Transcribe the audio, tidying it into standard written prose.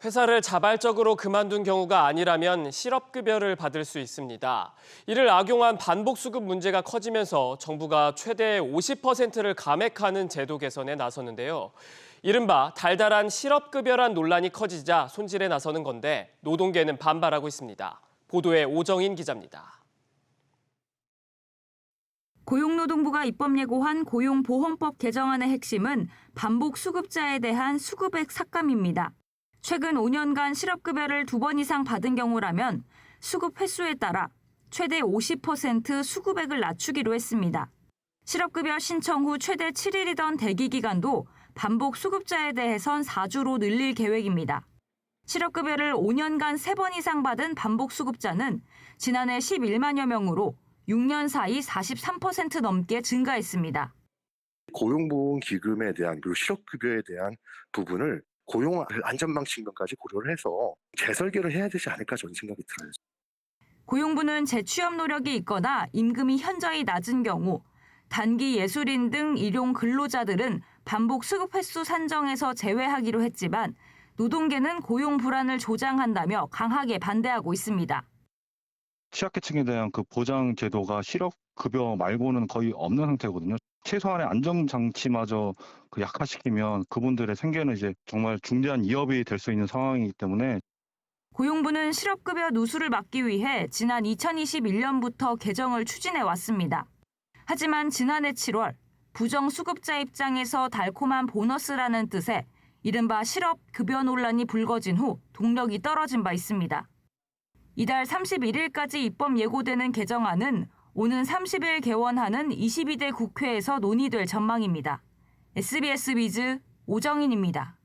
회사를 자발적으로 그만둔 경우가 아니라면 실업급여를 받을 수 있습니다. 이를 악용한 반복수급 문제가 커지면서 정부가 최대 50%를 감액하는 제도 개선에 나서는데요. 이른바 달달한 실업급여란 논란이 커지자 손질에 나서는 건데 노동계는 반발하고 있습니다. 보도에 오정인 기자입니다. 고용노동부가 입법 예고한 고용보험법 개정안의 핵심은 반복수급자에 대한 수급액 삭감입니다. 최근 5년간 실업급여를 2번 이상 받은 경우라면 수급 횟수에 따라 최대 50% 수급액을 낮추기로 했습니다. 실업급여 신청 후 최대 7일이던 대기 기간도 반복 수급자에 대해선 4주로 늘릴 계획입니다. 실업급여를 5년간 3번 이상 받은 반복 수급자는 지난해 11만여 명으로 6년 사이 43% 넘게 증가했습니다. 고용보험기금에 대한 그리고 실업급여에 대한 부분을 고용 안전망 측면까지 고려를 해서 재설계를 해야 되지 않을까 저는 생각이 들어요. 고용부는 재취업 노력이 있거나 임금이 현저히 낮은 경우 단기 예술인 등 일용 근로자들은 반복 수급 횟수 산정에서 제외하기로 했지만 노동계는 고용 불안을 조장한다며 강하게 반대하고 있습니다. 취약계층에 대한 그 보장 제도가 실업급여 말고는 거의 없는 상태거든요. 최소한의 안정장치마저 약화시키면 그분들의 생계는 이제 정말 중대한 위협이 될 수 있는 상황이기 때문에 고용부는 실업급여 누수를 막기 위해 지난 2021년부터 개정을 추진해 왔습니다. 하지만 지난해 7월 부정수급자 입장에서 달콤한 보너스라는 뜻의 이른바 실업급여 논란이 불거진 후 동력이 떨어진 바 있습니다. 이달 31일까지 입법 예고되는 개정안은 오는 30일 개원하는 22대 국회에서 논의될 전망입니다. SBS 비즈 오정인입니다.